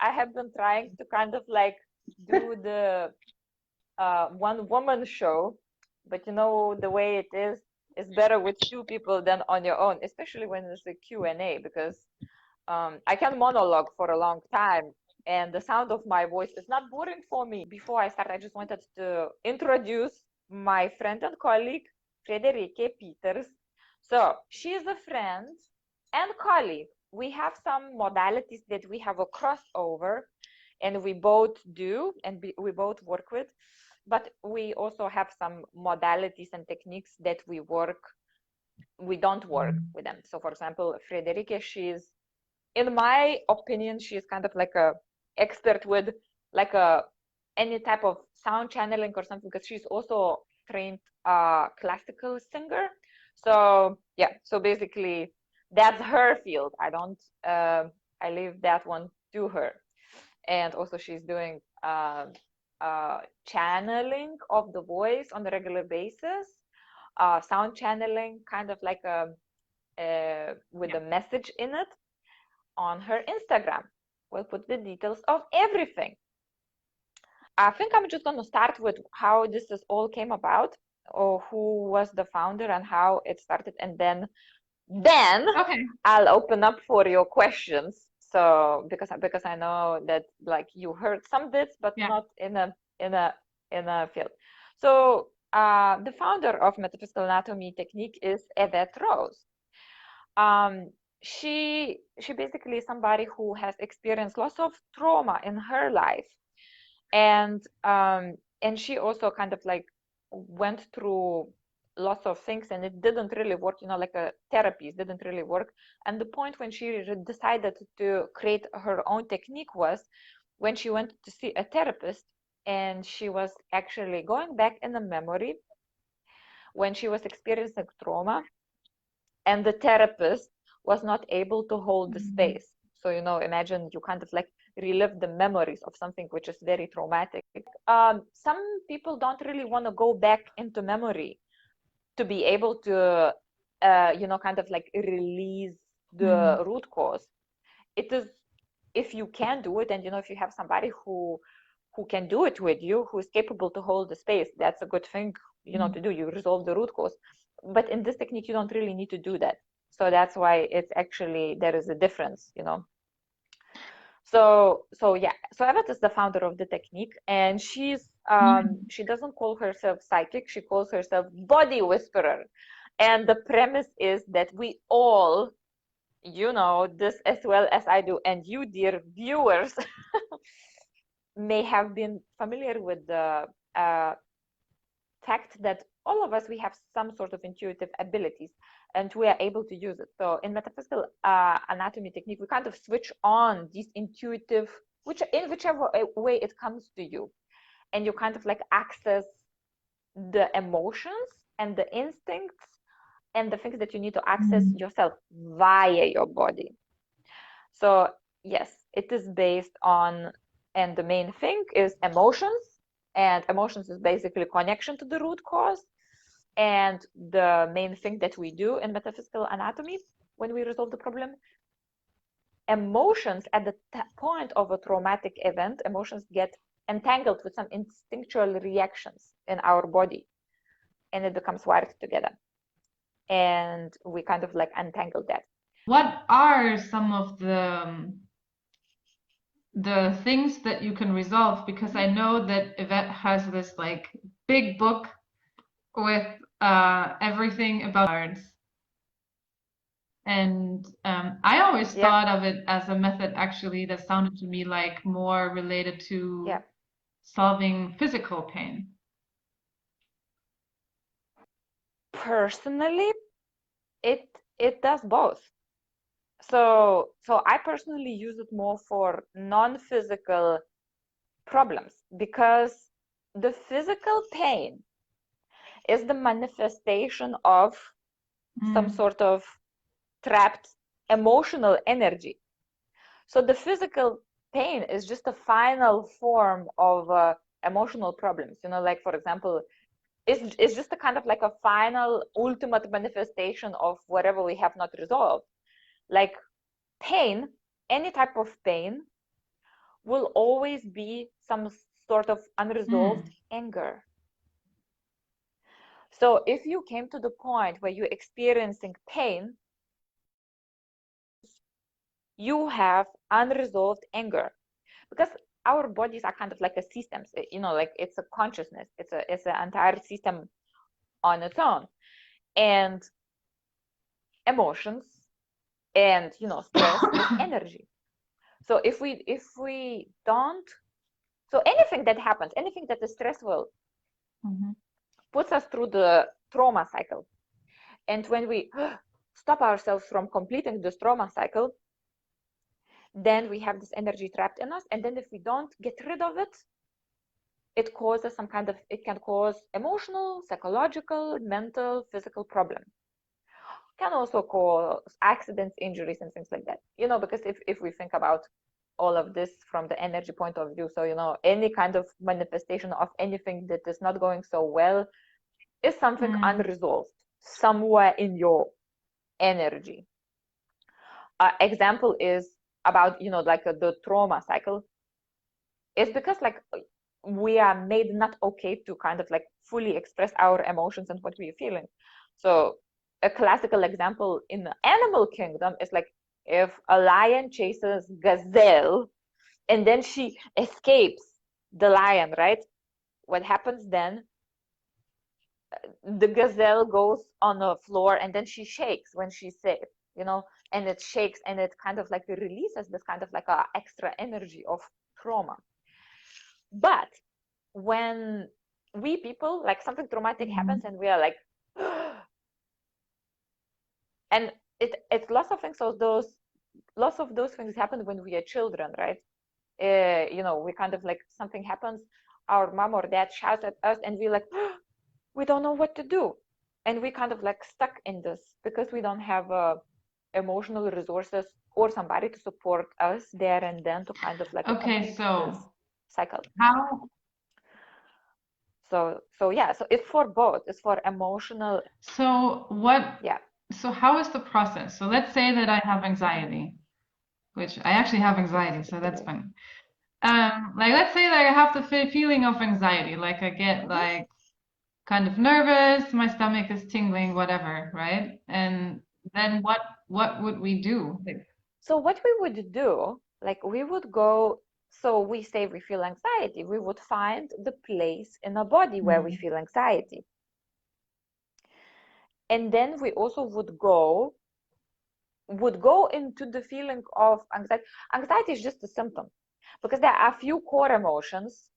I have been trying to kind of like do the one woman show, but you know the way it is, it's better with two people than on your own, especially when it's a Q&A, because I can monologue for a long time and the sound of my voice is not boring for me. Before I start, I just wanted to introduce my friend and colleague, Friederike Peters. So she is a friend and colleague. We have some modalities that we have a crossover and we both do and we both work with, but we also have some modalities and techniques that we don't work with them. So for example, Friederike, she's, in my opinion, she is kind of like a expert with like a any type of sound channeling or something, because she's also trained classical singer. So yeah, so basically that's her field. I don't I leave that one to her. And also she's doing channeling of the voice on a regular basis, sound channeling, kind of like with a message in it, on her Instagram. We'll put the details of everything. I think I'm just going to start with how this is all came about, or who was the founder and how it started, and then Okay. I'll open up for your questions. So because I know that like you heard some bits, but not in a field. So the founder of Metaphysical Anatomy Technique is Yvette Rose. She basically is somebody who has experienced lots of trauma in her life, and she also kind of like went through lots of things and it didn't really work, you know, like a therapy didn't really work. And the point when she decided to create her own technique was when she went to see a therapist, and she was actually going back in the memory when she was experiencing trauma, and the therapist was not able to hold the space. So, you know, imagine you kind of like relive the memories of something which is very traumatic. Some people don't really want to go back into memory to be able to, you know, kind of like release the root cause. It is, if you can do it, and you know, if you have somebody who can do it with you, who is capable to hold the space, that's a good thing, you know, to do. You resolve the root cause. But in this technique, you don't really need to do that. So that's why it's actually, there is a difference, you know. So yeah, so Yvette is the founder of the technique, and she's she doesn't call herself psychic, she calls herself body whisperer. And the premise is that we all, you know this as well as I do, and you, dear viewers, may have been familiar with the fact that all of us, we have some sort of intuitive abilities and we are able to use it. So in metaphysical anatomy technique, we kind of switch on these intuitive, which in whichever way it comes to you, and you kind of like access the emotions and the instincts and the things that you need to access yourself via your body. So yes, it is based on, and the main thing is emotions, and emotions is basically connection to the root cause. And the main thing that we do in metaphysical anatomy when we resolve the problem, emotions at the point of a traumatic event, emotions get entangled with some instinctual reactions in our body, and it becomes wired together, and we kind of like untangle that. What are some of the things that you can resolve? Because I know that Yvette has this like big book with everything about cards. And I always thought of it as a method actually that sounded to me like more related to solving physical pain. Personally, it does both. So I personally use it more for non-physical problems, because the physical pain is the manifestation of some sort of trapped emotional energy. So the physical pain is just a final form of emotional problems. You know, like for example, it's just a kind of like a final ultimate manifestation of whatever we have not resolved. Like pain, any type of pain, will always be some sort of unresolved anger. So if you came to the point where you're experiencing pain, you have unresolved anger, because our bodies are kind of like a system, like it's a consciousness, it's an entire system on its own, and emotions and stress is energy. So if we don't, so anything that happens, anything that is stressful, puts us through the trauma cycle. And when we stop ourselves from completing this trauma cycle, then we have this energy trapped in us. And then if we don't get rid of it, it causes it can cause emotional, psychological, mental, physical problem. Can also cause accidents, injuries, and things like that. Because if we think about all of this from the energy point of view, so any kind of manifestation of anything that is not going so well is something unresolved somewhere in your energy. Example is about like the trauma cycle. It's because like we are made not okay to kind of like fully express our emotions and what we are feeling. So a classical example in the animal kingdom is like if a lion chases gazelle and then she escapes the lion, right? What happens then? The gazelle goes on the floor and then she shakes when she's safe, and it shakes and it kind of like releases this kind of like a extra energy of trauma. But when we people, like something traumatic happens and we are like, and it's lots of things. So lots of those things happen when we are children, right? We kind of like something happens, our mom or dad shouts at us and we're like, we don't know what to do, and we kind of like stuck in this because we don't have emotional resources or somebody to support us there and then to kind of like complete this cycle. How? So yeah, so it's for both. It's for emotional. So what? Yeah. So how is the process? So let's say that I have anxiety, which I actually have anxiety, so that's fine. Like let's say that I have the feeling of anxiety, like I get like kind of nervous, my stomach is tingling, whatever, right? And then what would we do? So what we would do, like we would go, so we say we feel anxiety, we would find the place in the body where we feel anxiety. And then we also would go into the feeling of anxiety. Anxiety is just a symptom because there are a few core emotions.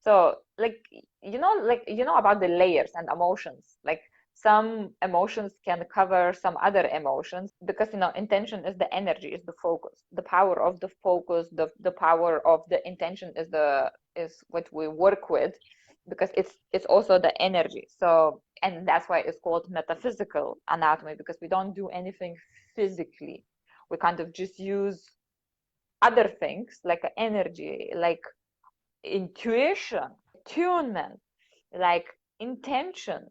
So like about the layers and emotions, like some emotions can cover some other emotions because intention is the energy, is the focus, the power of the focus, the power of the intention is what we work with, because it's also the energy. So, and that's why it's called metaphysical anatomy, because we don't do anything physically. We kind of just use other things like energy, like intuition, attunement, like intention,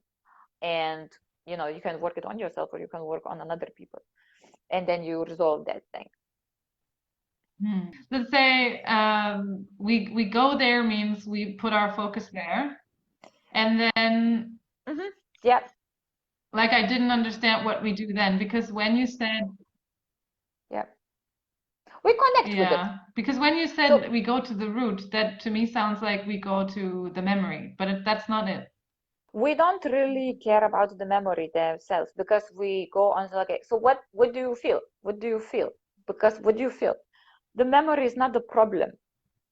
and you can work it on yourself or you can work on another people, and then you resolve that thing. Let's say we go there means we put our focus there, and then Yeah, like I didn't understand what we do then, because when you said yeah, we connect with it. Because when you said we go to the root, that to me sounds like we go to the memory, but that's not it. We don't really care about the memory themselves, because we go on okay, so what do you feel, because what do you feel, the memory is not the problem,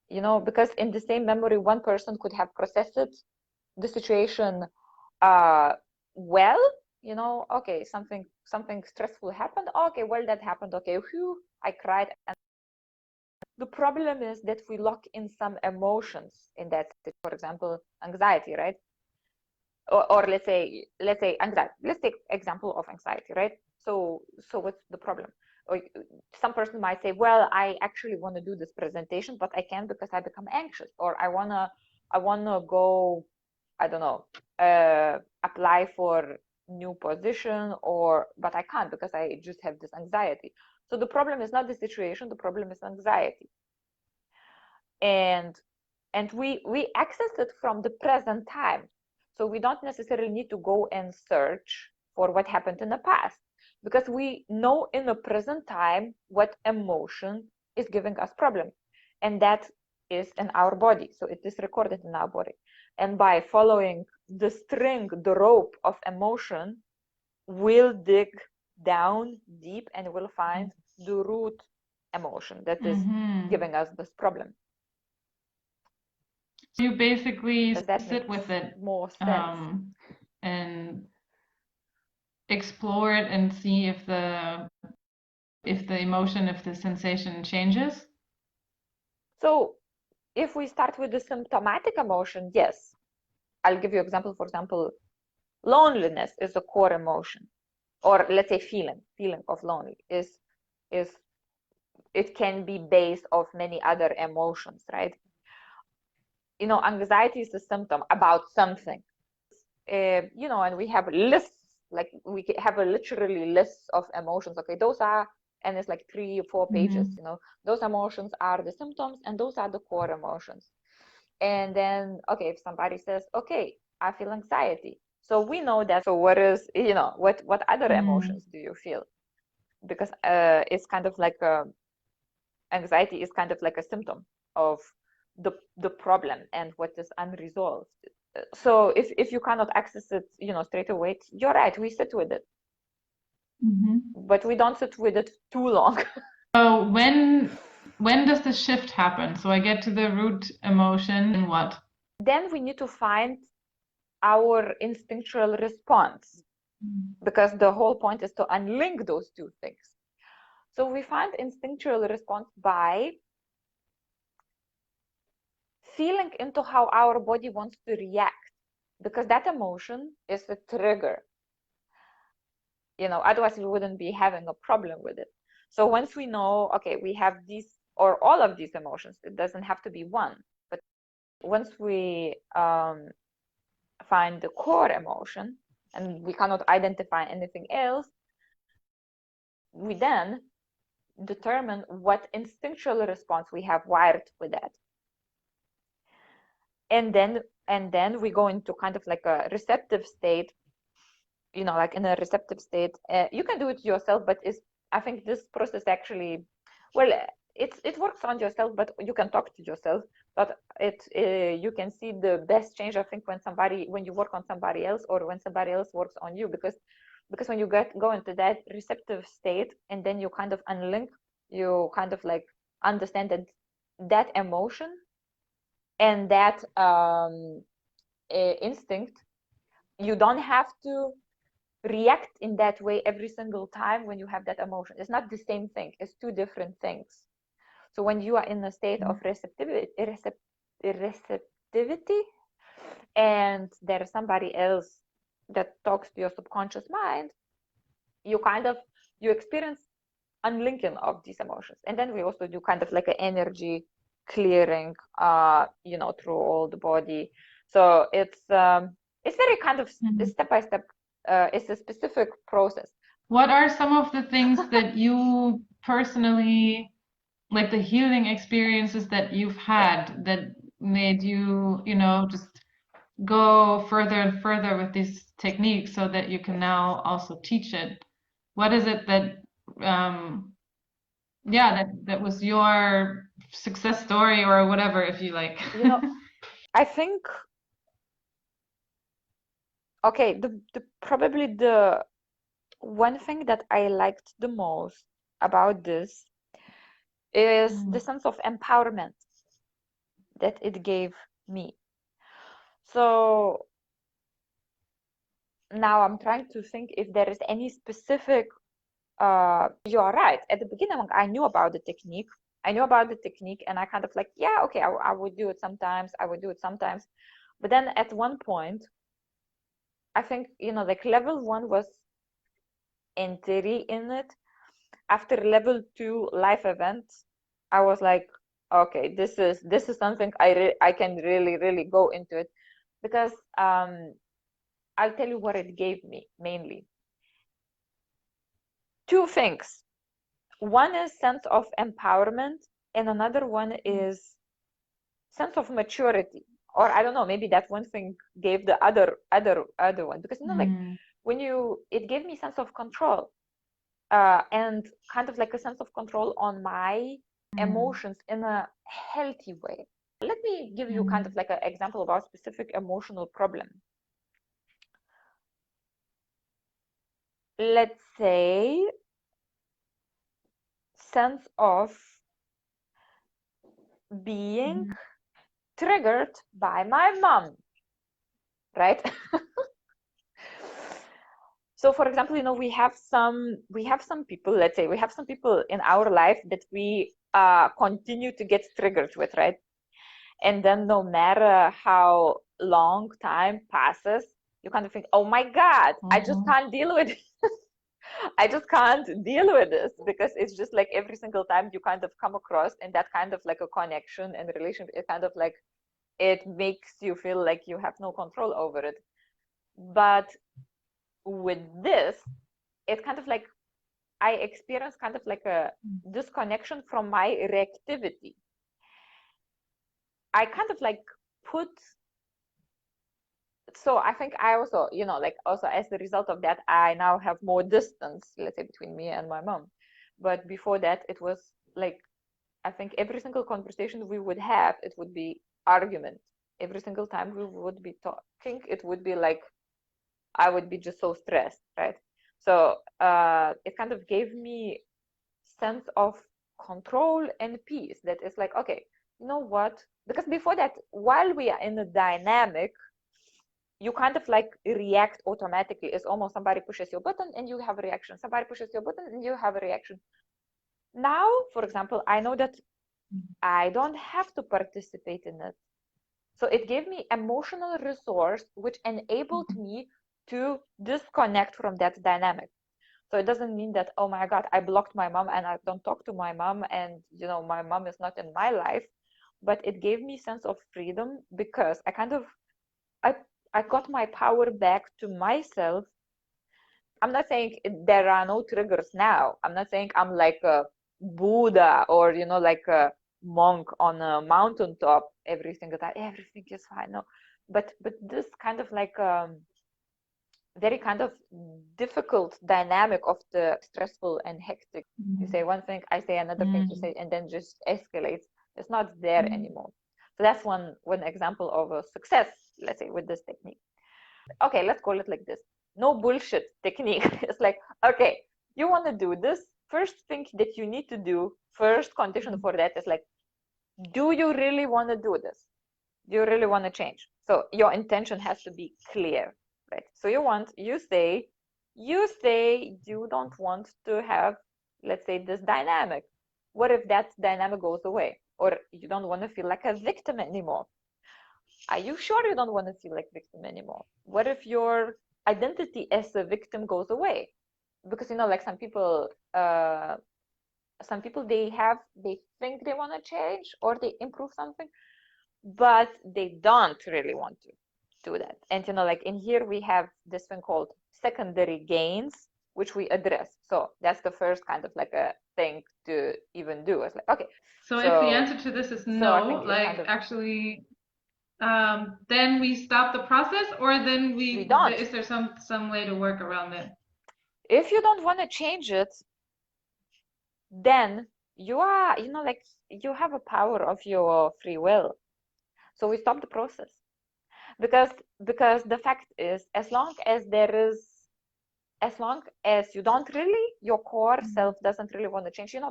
because in the same memory one person could have processed the situation well, okay, something stressful happened, okay, well, that happened, okay, whew, I cried. And the problem is that we lock in some emotions in that, for example, anxiety, right? Or let's say anxiety. Let's take example of anxiety, right? So what's the problem? Or some person might say, well, I actually want to do this presentation, but I can't because I become anxious, or I wanna go, I don't know, apply for new position, but I can't because I just have this anxiety. So the problem is not the situation, the problem is anxiety. and we access it from the present time. So we don't necessarily need to go and search for what happened in the past, because we know in the present time what emotion is giving us problem, and that is in our body. So it is recorded in our body, and by following the string, the rope of emotion, we'll dig down deep and we'll find the root emotion that is giving us this problem. You basically Does that sit make with it more sense? and explore it and see if the emotion, if the sensation changes. So if we start with the symptomatic emotion, yes. I'll give you an example. For example, loneliness is a core emotion, or let's say feeling of lonely is it can be based of many other emotions, right? You know, anxiety is a symptom about something, you know, and we have lists, like we have a literally list of emotions. Okay, those are, and it's like 3 or 4 pages, you know, those emotions are the symptoms and those are the core emotions. And then, okay, if somebody says, okay, I feel anxiety, so we know that. So what is, you know, what other emotions do you feel? Because it's kind of like anxiety is kind of like a symptom of the problem and what is unresolved. So if you cannot access it, you know, straight away, you're right, we sit with it, but we don't sit with it too long. So when does the shift happen? So I get to the root emotion and what? Then we need to find our instinctual response, because the whole point is to unlink those two things. So we find instinctual response by feeling into how our body wants to react, because that emotion is a trigger. You know, otherwise we wouldn't be having a problem with it. So once we know, okay, we have these or all of these emotions, it doesn't have to be one, but once we find the core emotion and we cannot identify anything else, we then determine what instinctual response we have wired with that. And then we go into kind of like a receptive state, you know, like in a receptive state. You can do it yourself, but I think this process actually, well, it works on yourself, but you can talk to yourself. But you can see the best change, I think, when you work on somebody else or when somebody else works on you, because when you go into that receptive state and then you kind of unlink, you kind of like understand that emotion and that instinct, you don't have to react in that way every single time when you have that emotion. It's not the same thing, it's two different things. So when you are in a state of receptivity and there is somebody else that talks to your subconscious mind, you experience unlinking of these emotions. And then we also do kind of like an energy clearing, you know, through all the body. So it's very kind of step by step. It's a specific process. What are some of the things that you personally, like the healing experiences that you've had that made you, you know, just go further and further with these techniques so that you can now also teach it? What is it that, that was your success story or whatever, if you like? You know, I think, okay, probably the one thing that I liked the most about this is the sense of empowerment that it gave me. So now I'm trying to think if there is any specific, you are right. At the beginning, I knew about the technique. And I kind of like, yeah, okay, I would do it sometimes. But then at one point, I think, you know, like level 1 was entry in it. After level 2 life events, I was like, okay, this is something I can really go into it, because I'll tell you what it gave me mainly. Two things. One is sense of empowerment, and another one is sense of maturity, or I don't know, maybe that one thing gave the other one, because like when it gave me sense of control, and kind of like a sense of control on my emotions in a healthy way. Let me give you kind of like an example of our specific emotional problem. Let's say sense of being triggered by my mom, right? So for example, we have some people, let's say we have some people in our life that we continue to get triggered with, right? And then no matter how long time passes, you kind of think, oh my God, I just can't deal with it. I just can't deal with this, because it's just like every single time you kind of come across, and that kind of like a connection and relationship, it kind of like, it makes you feel like you have no control over it. But with this, it kind of like, I experience kind of like a disconnection from my reactivity. I kind of like so I think I also, like also as the result of that, I now have more distance, let's say, between me and my mom. But before that, it was like, I think every single conversation we would have, it would be argument. Every single time we would be talking, it would be like, I would be just so stressed, right? So it kind of gave me sense of control and peace, that is like, okay, you know what? Because before that, while we are in a dynamic, you kind of like react automatically. It's almost somebody pushes your button and you have a reaction. Somebody pushes your button and you have a reaction. Now, for example, I know that I don't have to participate in it. So it gave me emotional resource, which enabled me to disconnect from that dynamic. So it doesn't mean that, oh my God, I blocked my mom and I don't talk to my mom, and my mom is not in my life. But it gave me sense of freedom, because I kind of I got my power back to myself. I'm not saying there are no triggers now. I'm not saying I'm like a Buddha, or like a monk on a mountaintop every single time. Everything is fine. No, but this kind of like very kind of difficult dynamic of the stressful and hectic. You say one thing, I say another thing, you say, and then just escalates. It's not there anymore. So that's one example of a success, let's say, with this technique. Okay, let's call it like this. No bullshit technique. It's like, okay, you want to do this. First thing that you need to do, first condition for that is like, do you really want to do this? Do you really want to change? So your intention has to be clear, right? So you say you don't want to have, let's say, this dynamic. What if that dynamic goes away? Or you don't want to feel like a victim anymore? Are you sure you don't want to feel like victim anymore? What if your identity as a victim goes away? Because like some people they think they want to change or they improve something, but they don't really want to do that. And like in here we have this thing called secondary gains, which we address. So that's the first kind of like a thing to even do. It's like, okay, so if the answer to this is no, like kind of, actually then we stop the process, or then we don't. Is there some way to work around it? If you don't want to change it, then you are, like you have a power of your free will. So we stop the process, because the fact is, as long as you don't really, your core self doesn't really want to change, you're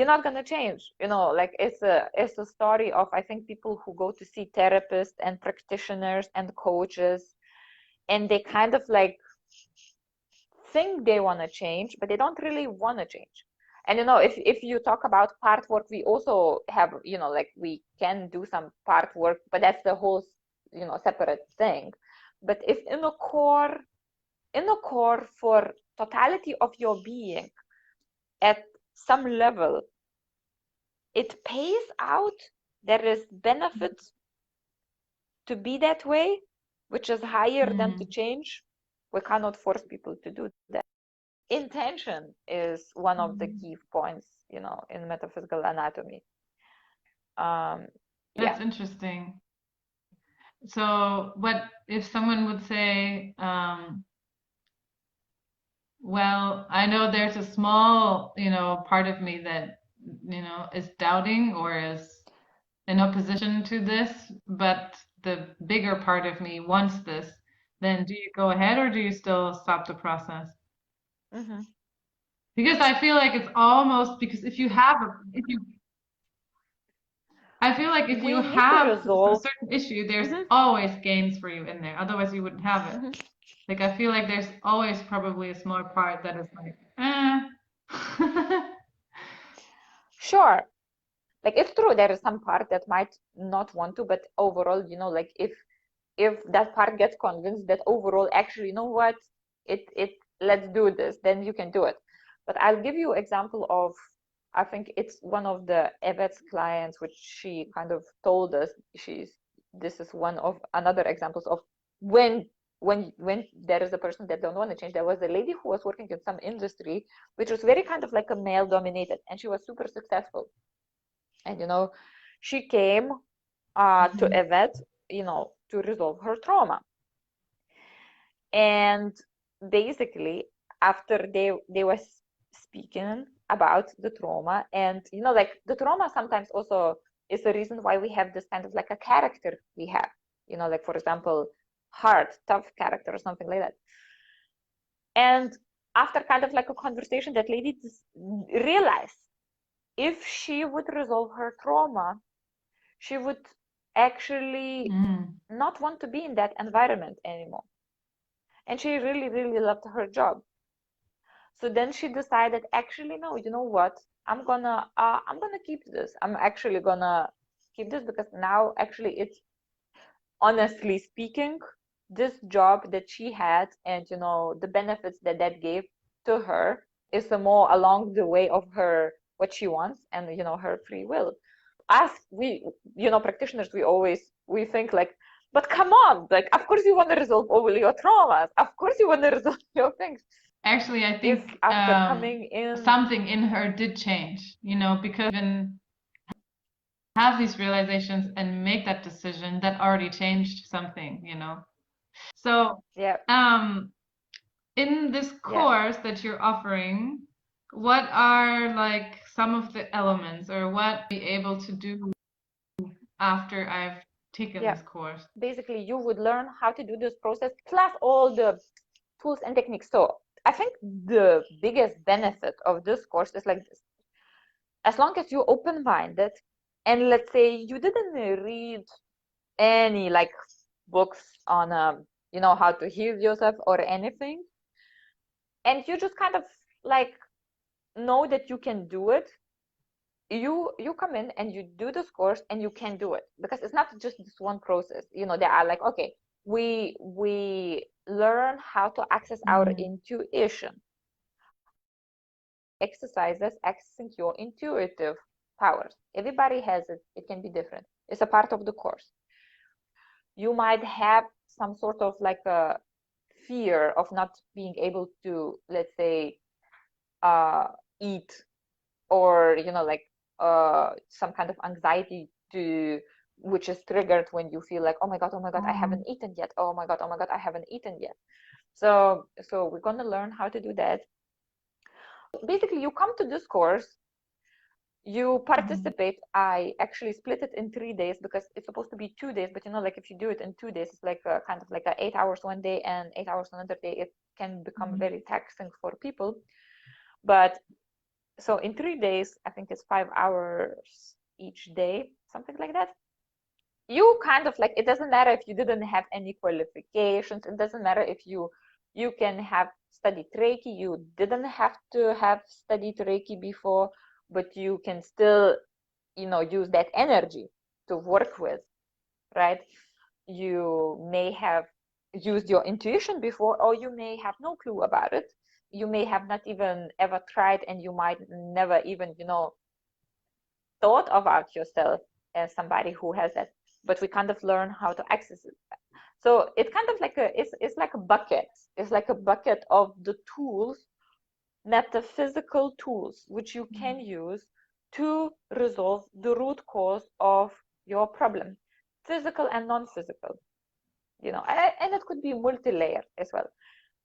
not gonna change. Like it's a story of, I think, people who go to see therapists and practitioners and coaches, and they kind of like think they want to change, but they don't really want to change. And if you talk about part work, we also have, like we can do some part work, but that's the whole separate thing. But if in the core for totality of your being, at some level it pays out, there is benefit to be that way, which is higher than to change. We cannot force people to do that. Intention is one of the key points, in metaphysical anatomy. That's interesting. So, what if someone would say, well, I know there's a small, part of me that, is doubting or is in opposition to this, but the bigger part of me wants this, then do you go ahead or do you still stop the process? Hmm. Because I feel like it's almost because I feel like if you We need to have a resolve. certain issue, there's Hmm. always gains for you in there. Otherwise, you wouldn't have it. Hmm. Like I feel like there's always probably a small part that is like, eh. Sure. Like it's true, there is some part that might not want to, but overall, like if that part gets convinced that overall, actually, you know what, it let's do this, then you can do it. But I'll give you example of, I think it's one of the Evet's clients, which she kind of told us this is one of another examples of when there is a person that don't want to change. There was a lady who was working in some industry which was very kind of like a male dominated, and she was super successful. And she came to Mhm. a vet, to resolve her trauma. And basically, after they was speaking about the trauma, and like the trauma sometimes also is the reason why we have this kind of like a character we have. Like for example, hard, tough character or something like that. And after kind of like a conversation, that lady realized if she would resolve her trauma, she would actually Mm. not want to be in that environment anymore. And she really, really loved her job. So then she decided, actually, no, you know what? I'm gonna keep this. I'm actually gonna keep this because now actually it's, honestly speaking, this job that she had and the benefits that that gave to her is a more along the way of her what she wants and her free will. Us, we, practitioners, we think like, but come on, like of course you want to resolve all your traumas, of course you want to resolve your things. Actually, I If think after coming in. something in her did change, because even have these realizations and make that decision, that already changed something. So, Yeah. um, in this Yeah. course that you're offering, what are like some of the elements or what be able to do after I've taken Yeah, this course? basically you would learn how to do this process plus all the tools and techniques. So I think the biggest benefit of this course is like this: as long as you're open-minded, and let's say you didn't read any like books on how to heal yourself or anything, and you just kind of like know that you can do it, you come in and you do this course and you can do it, because it's not just this one process. There are like, okay, we learn how to access our Mm. intuition, exercises accessing your intuitive powers. Everybody has it. It can be different. It's a part of the course. You might have some sort of like a fear of not being able to, let's say, uh, eat, or like some kind of anxiety to which is triggered when you feel like, oh my god, I haven't Mm. eaten yet, oh my god, I haven't eaten yet. So we're going to learn how to do that. Basically, you come to this course, you Mm. participate. I actually split it in 3 days because it's supposed to be 2 days, but like if you do it in 2 days, it's like a kind of like 8 hours one day and 8 hours another day. It can become Mm. very taxing for people. But so in 3 days, I think it's 5 hours each day, something like that. You kind of like, it doesn't matter if you didn't have any qualifications. It doesn't matter if you can have studied Reiki. You didn't have to have studied Reiki before, but you can still, use that energy to work with, right? You may have used your intuition before, or you may have no clue about it. You may have not even ever tried, and you might never even, thought about yourself as somebody who has that, but we kind of learn how to access it. So it's kind of like it's like a bucket. It's like a bucket of the tools, metaphysical tools, which you can use to resolve the root cause of your problem, physical and non-physical, you know, and it could be multi-layered as well.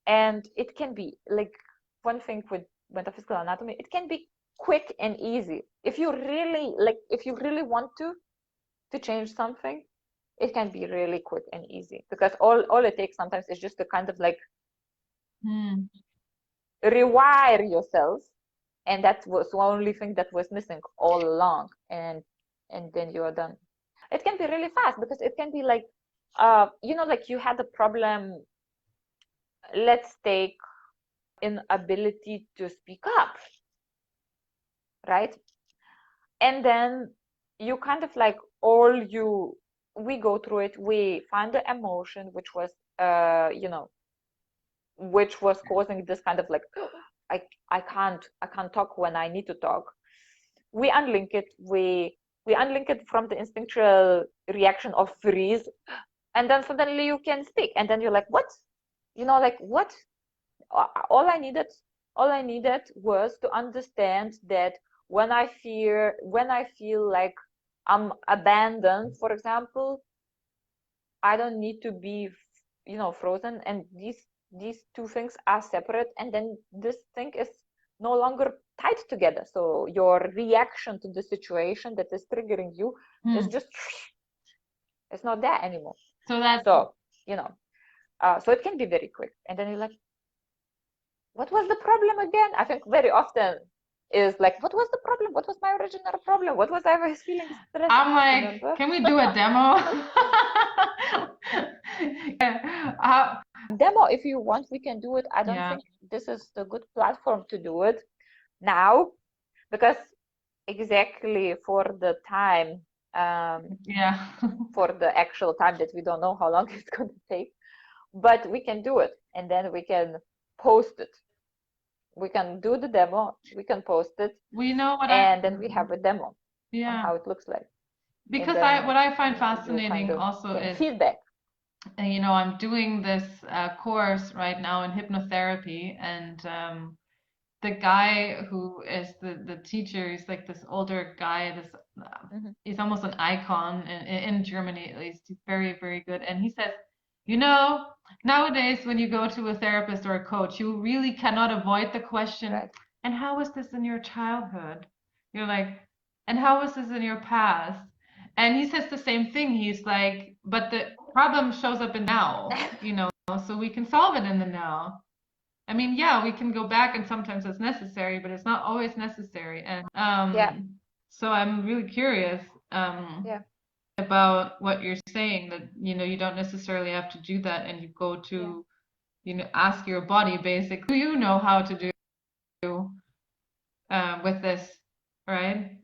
And it can be like, one thing with metaphysical anatomy, it can be quick and easy. If you really like, if you really want to change something, it can be really quick and easy, because all it takes sometimes is just to kind of like rewire yourself, and that was the only thing that was missing all along, and then you are done. It can be really fast, because it can be like, you know, like you had a problem, let's take inability to speak up, right? And then you kind of like, we go through it, we find the emotion which was you know, which was causing this kind of like, I can't talk when I need to talk. We unlink it, we unlink it from the instinctual reaction of freeze, and then suddenly you can speak, and then you're like, what, you know, like, what? All I needed was to understand that when I feel like I'm abandoned, for example, I don't need to be, you know, frozen, and these two things are separate, and then this thing is no longer tied together. So your reaction to the situation that is triggering you is just, it's not there anymore. So you know, so it can be very quick, and then you're like, what was the problem again? I think very often is like, what was the problem? What was my original problem? What was I was feeling stressed? I'm like, can we do a demo? Demo, if you want, we can do it. I don't think this is the good platform to do it now, because exactly for the time, for the actual time that we don't know how long it's going to take, but we can do it, and then we can post it. We can do the demo, we can post it, we know what and then we have a demo on how it looks like. Because what I find fascinating also is feedback. You know, I'm doing this course right now in hypnotherapy, and the guy who is the teacher, he's like this older guy, this he's almost an icon in Germany, at least. He's very, very good. And he says, you know, nowadays when you go to a therapist or a coach, you really cannot avoid the question, and how was this in your childhood? You're like, and how was this in your past? And he says the same thing. He's like, but the problem shows up in now, you know, so we can solve it in the now. I mean, yeah, we can go back, and sometimes it's necessary, but it's not always necessary. And so I'm really curious about what you're saying, that, you know, you don't necessarily have to do that, and you go to, you know, ask your body basically, do you know how to do with this, right?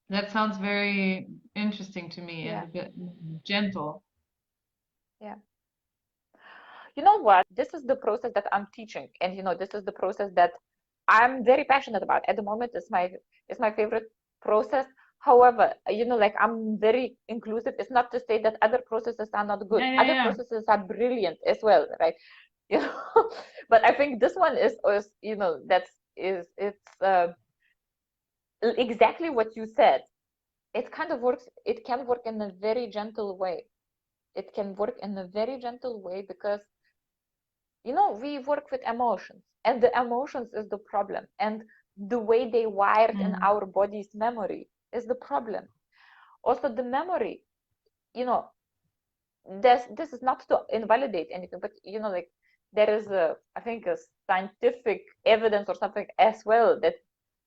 That sounds very interesting to me, and a bit gentle. Yeah. You know what? This is the process that I'm teaching, and you know, this is the process that I'm very passionate about. At the moment, it's my favorite process. However, you know, like, I'm very inclusive. It's not to say that other processes are not good. Other processes are brilliant as well, right? You know, but I think this one is, you know, it's exactly what you said. It kind of works. It can work in a very gentle way. It can work in a very gentle way, because, you know, we work with emotions, and the emotions is the problem, and the way they wired in our body's memory is the problem. Also, the memory, you know, this is not to invalidate anything, but, you know, like, there is I think a scientific evidence or something as well, that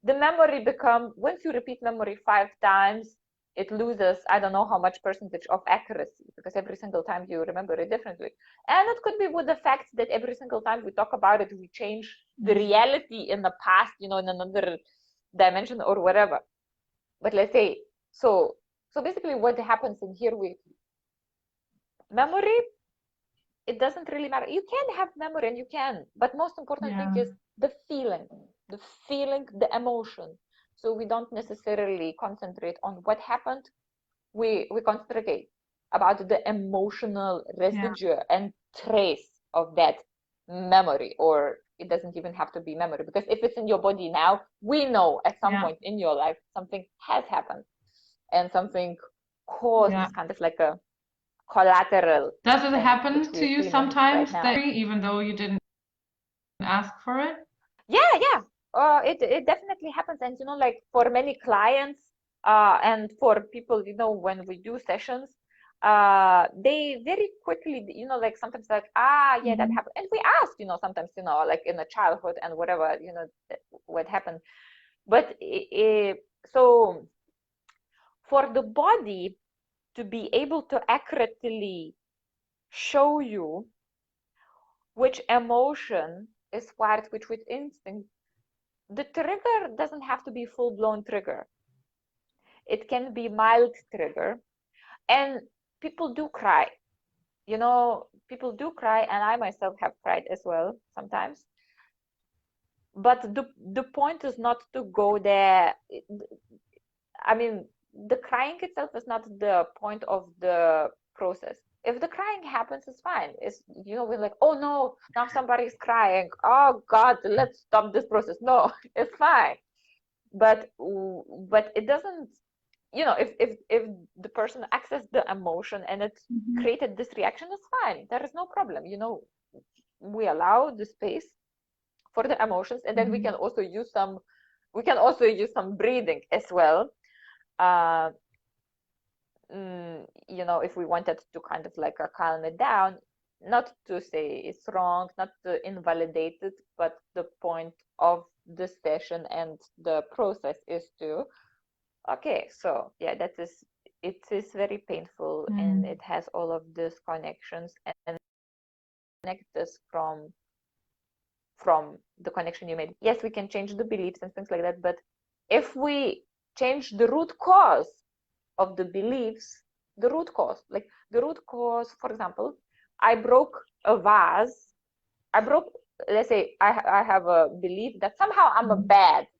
the memory once you repeat memory 5 times, it loses, I don't know how much percentage of accuracy, because every single time you remember it differently. And it could be with the fact that every single time we talk about it, we change the reality in the past, you know, in another dimension or whatever. But let's say, so basically what happens in here with memory, it doesn't really matter. You can have memory, and you can, but most important thing is the feeling, the emotion. So we don't necessarily concentrate on what happened. We concentrate about the emotional residue and trace of that memory, or it doesn't even have to be memory, because if it's in your body now, we know at some point in your life something has happened. and something caused Yeah. this kind of like a collateral Does it thing, happen which to we're you feeling right sometimes now. that even though you didn't ask for it? Yeah. It definitely happens, and like for many clients, and for people, when we do sessions, they very quickly, like sometimes like, yeah, that Mhm. happened, and we ask, sometimes, like in the childhood and whatever, what happened, but so for the body to be able to accurately show you which emotion is wired which instinct, the trigger doesn't have to be full-blown trigger. It can be mild trigger. And people do cry. People do cry, and I myself have cried as well sometimes. But the point is not to go there. I mean, the crying itself is not the point of the process. If the crying happens, it's fine. We're like, oh no, now somebody's crying. Oh God, let's stop this process. No, it's fine. But it doesn't, if the person accessed the emotion and it Mhm. created this reaction, it's fine. There is no problem. We allow the space for the emotions, and then we Mhm. can also use some breathing as well. uh, if we wanted to kind of like calm it down, not to say it's wrong, not to invalidate it, but the point of the session and the process is to, okay, so yeah, it is very painful, and Mhm. it has all of these connections, and connect us from the connection you made. Yes, we can change the beliefs and things like that, but if we change the root cause of the beliefs, for example, I broke a vase. I broke, let's say, I have a belief that somehow Mhm.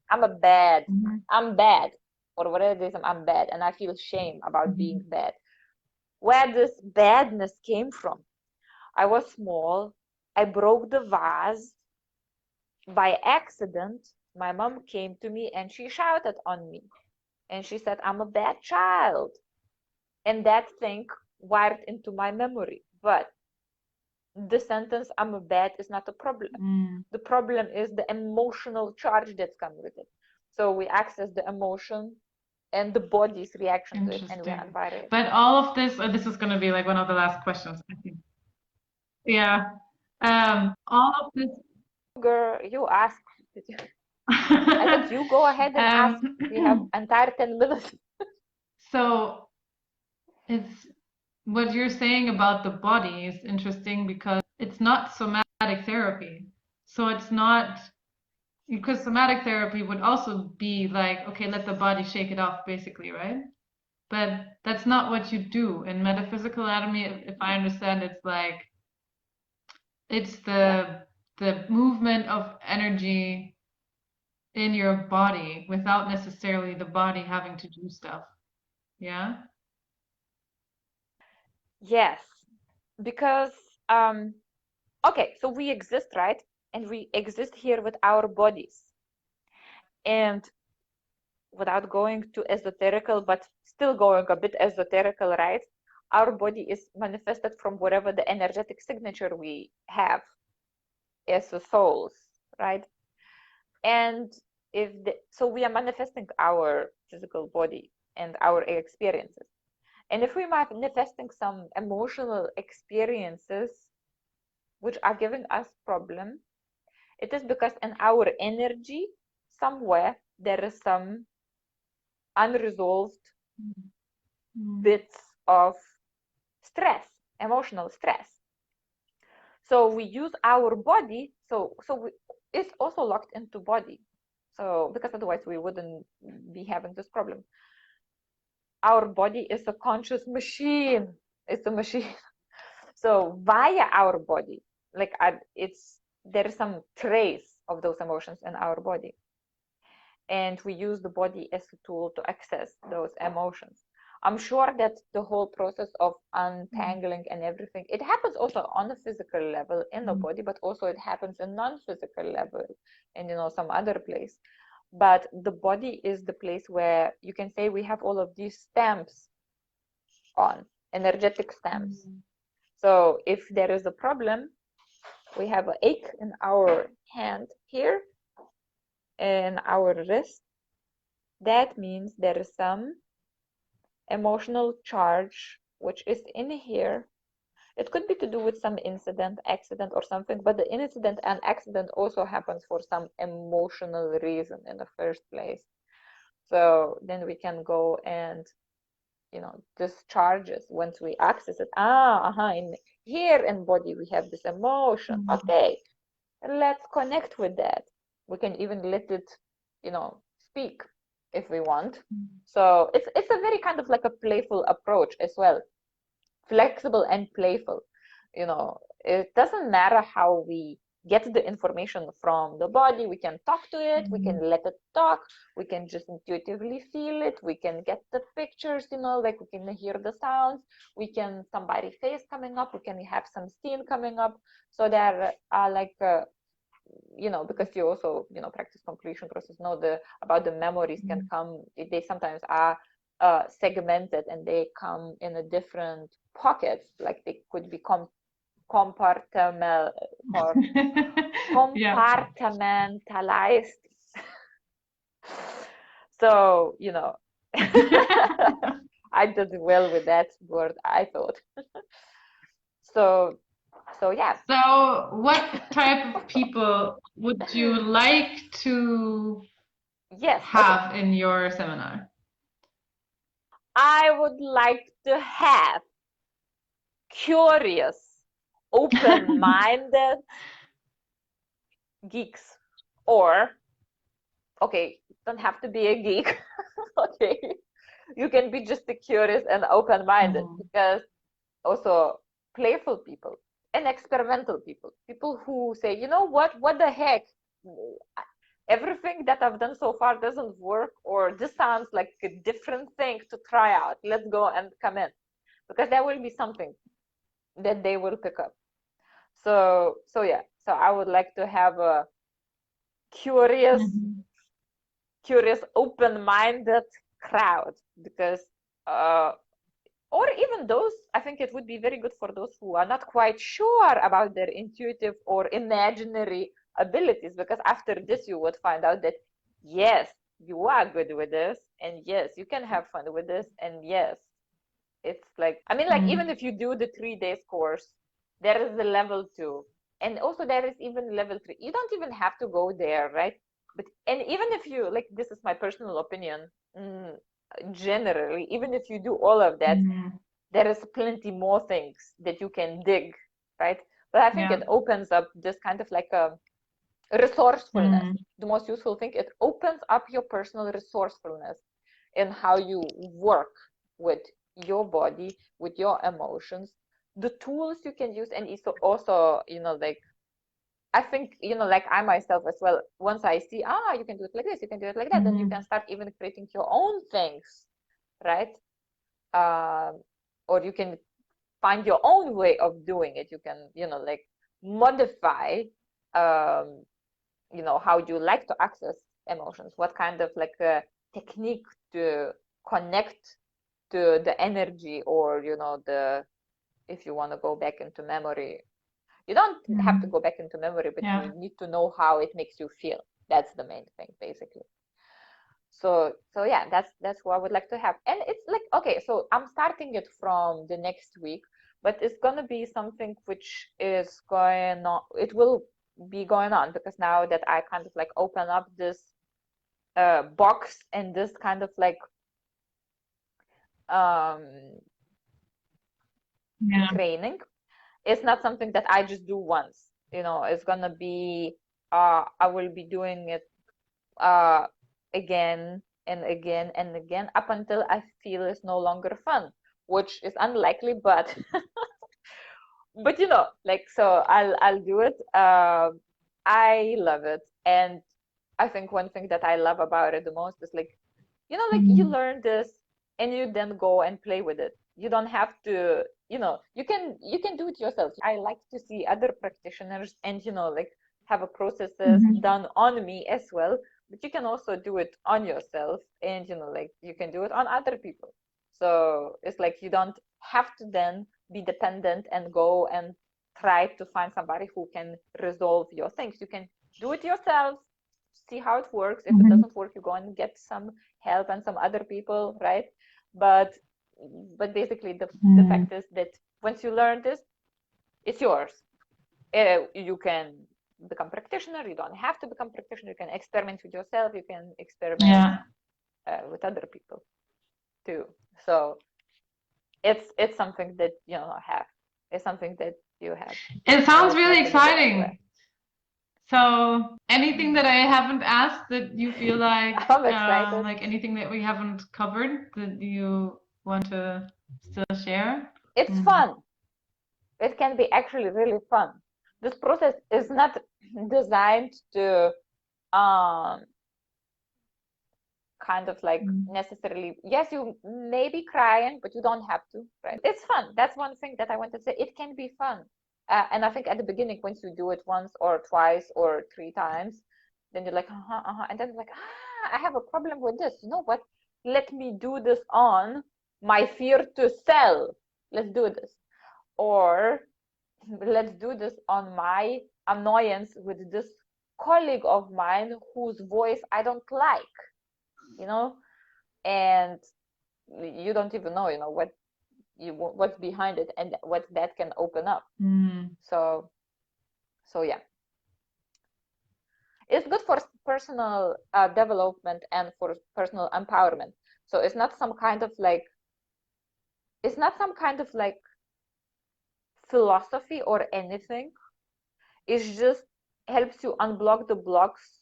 Mhm. I'm bad, or whatever it is, I'm bad, and I feel shame about being Mhm. bad. Where this badness came from? I was small. I broke the vase by accident. My mom came to me and she shouted on me, and she said, I'm a bad child. And that thing wired into my memory. But the sentence, I'm a bad, is not a problem. Mm. The problem is the emotional charge that's come with it. So we access the emotion and the body's reaction to it, and we Interesting. unwire it. But all of this, this is going to be like one of the last questions, I think. Yeah. All of this. Girl, you ask. I let you go ahead and ask. You have entire 10 minutes. So it's what you're saying about the body is interesting because it's not somatic therapy. So it's not because somatic therapy would also be like, okay, let the body shake it off, basically, right? But that's not what you do in metaphysical anatomy. If I understand, it's like it's Yeah. the movement of energy in your body without necessarily the body having to do stuff. Yeah? Yes. Because, um, okay, so we exist, right? And we exist here with our bodies. And without going too esoterical, but still going a bit esoterical, right? Our body is manifested from whatever the energetic signature we have as a souls, right? And so we are manifesting our physical body and our experiences. And if we're manifesting some emotional experiences which are giving us problem, it is because in our energy somewhere there is some unresolved Mm. bits of stress, emotional stress. So we use our body. It's also locked into body. So because otherwise we wouldn't be having this problem. Our body is a conscious machine. It's a machine. So via our body, like there is some trace of those emotions in our body, and we use the body as a tool to access those emotions. I'm sure that the whole process of untangling and everything, it happens also on a physical level in the Mm. body, but also it happens in non-physical level and some other place. but the body is the place where you can say we have all of these stamps on, energetic stamps. So if there is a problem, we have an ache in our hand here, in our wrist, that means there is some emotional charge which is in here. It could be to do with some incident, accident, or something, but the incident and accident also happens for some emotional reason in the first place. So then we can go and, discharges once we access it. In here in body we have this emotion. Okay, let's connect with that. We can even let it, speak if we want. So it's a very kind of like a playful approach as well, flexible and playful. It doesn't matter how we get the information from the body. We can talk to it, we can let it talk, we can just intuitively feel it, we can get the pictures, like we can hear the sounds, we can somebody face coming up, we can have some scene coming up. So there are like because you also practice completion process, know about the memories can come, they sometimes are segmented and they come in a different pockets, like they could be compartmentalized. So I did well with that word, I thought. So yeah. So what type of people would you like to have in your seminar? I would like to have curious, open-minded geeks, or don't have to be a geek. Okay, you can be just a curious and open-minded, because also playful people and experimental people who say, what the heck, everything that I've done so far doesn't work, or this sounds like a different thing to try out, let's go and come in, because there will be something that they will pick up. So yeah, so I would like to have a curious open-minded crowd, because or even those, I think it would be very good for those who are not quite sure about their intuitive or imaginary abilities, because after this you would find out that yes, you are good with this, and yes, you can have fun with this, and yes, it's like, I mean, like even if you do the 3 days course, there is the level 2, and also there is even level 3. You don't even have to go there, right? And even if you, like, this is my personal opinion, generally, even if you do all of that, there is plenty more things that you can dig, right? But I think it opens up this kind of like a resourcefulness. The most useful thing, it opens up your personal resourcefulness in how you work with your body, with your emotions, the tools you can use, and also, like, I think, like I myself as well, once I see, you can do it like this, you can do it like that, then you can start even creating your own things, right? Or you can find your own way of doing it. You can, like modify, how you like to access emotions, what kind of like a technique to connect to the energy, or, if you want to go back into memory, you don't have to go back into memory, but you need to know how it makes you feel. That's the main thing, basically. So yeah, that's what I would like to have. And it's like, okay, so I'm starting it from the next week, but it's gonna be something which is going on, it will be going on, because now that I kind of like open up this box and this kind of like training, it's not something that I just do once. It's gonna be, I will be doing it again and again and again, up until I feel it's no longer fun, which is unlikely, but but like, so I'll do it. I love it, and I think one thing that I love about it the most is like, like you learn this and you then go and play with it. You don't have to, you can do it yourself. I like to see other practitioners and, like, have a processes done on me as well, but you can also do it on yourself, and like you can do it on other people. So it's like you don't have to then be dependent and go and try to find somebody who can resolve your things. You can do it yourself, see how it works. If it doesn't work, you go and get some help and some other people, right? But basically the fact is that once you learn this, it's yours. You can become practitioner. You don't have to become practitioner. You can experiment with yourself. You can experiment with other people too. So it's something that have. It's something that you have. It sounds really Not in a bad way. exciting. So anything that I haven't asked that you feel like I'm excited. like anything that we haven't covered that you want to still share? It's fun. It can be actually really fun. This process is not designed to kind of like necessarily, yes, you may be crying, but you don't have to, right? It's fun. That's one thing that I want to say. It can be fun. And I think at the beginning, once you do it once or twice or 3 times, then you're like, and then like, I have a problem with this. You know what? Let me do this on my fear to sell. Let's do this. Or let's do this on my annoyance with this colleague of mine whose voice I don't like, and you don't even know, what's behind it and what that can open up. So yeah, it's good for personal development and for personal empowerment. So it's not some kind of like philosophy or anything. It just helps you unblock the blocks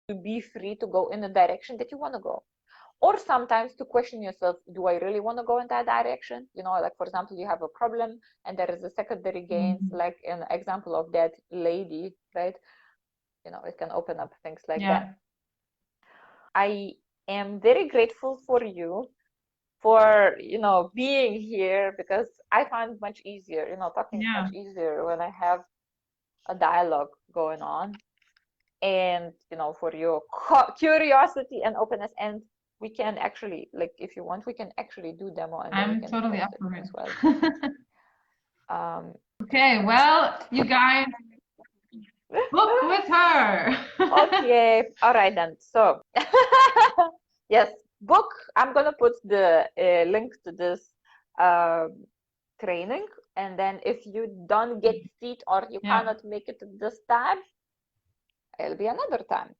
to be free to go in the direction that you want to go. Or sometimes to question yourself, do I really want to go in that direction? Like for example, you have a problem and there is a secondary gains, like an example of that lady, right? It can open up things like that. I am very grateful for you for being here, because I find it much easier, talking much easier when I have a dialogue going on, and for your curiosity and openness. And we can actually, like, if you want, we can actually do demo, and I'm can totally up for as it. well. Okay, well, you guys, book with her. Okay, all right then. So yes, book. I'm gonna put the link to this training, and then if you don't get seat or you cannot make it this time, it'll be another time.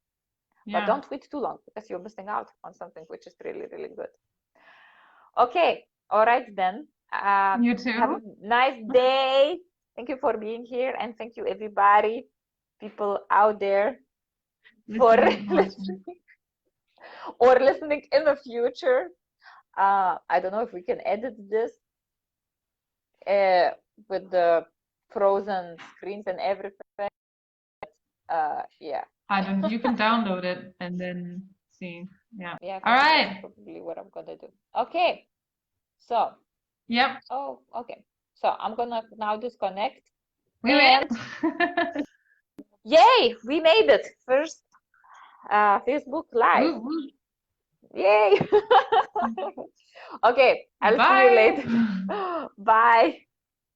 But don't wait too long, because you're missing out on something which is really, really good. Okay, all right then. You too. Have a nice day. Thank you for being here, and thank you everybody, people out there, for listening or listening in the future. I don't know if we can edit this with the frozen screens and everything. Yeah. I don't. You can download it and then see. Yeah. Yeah. All right. That's probably what I'm gonna do. Okay. So. Yep. Oh, okay. So I'm gonna now disconnect. We made it. Yay! We made it. First Facebook Live. Yay! Okay. I'll see you later. Bye.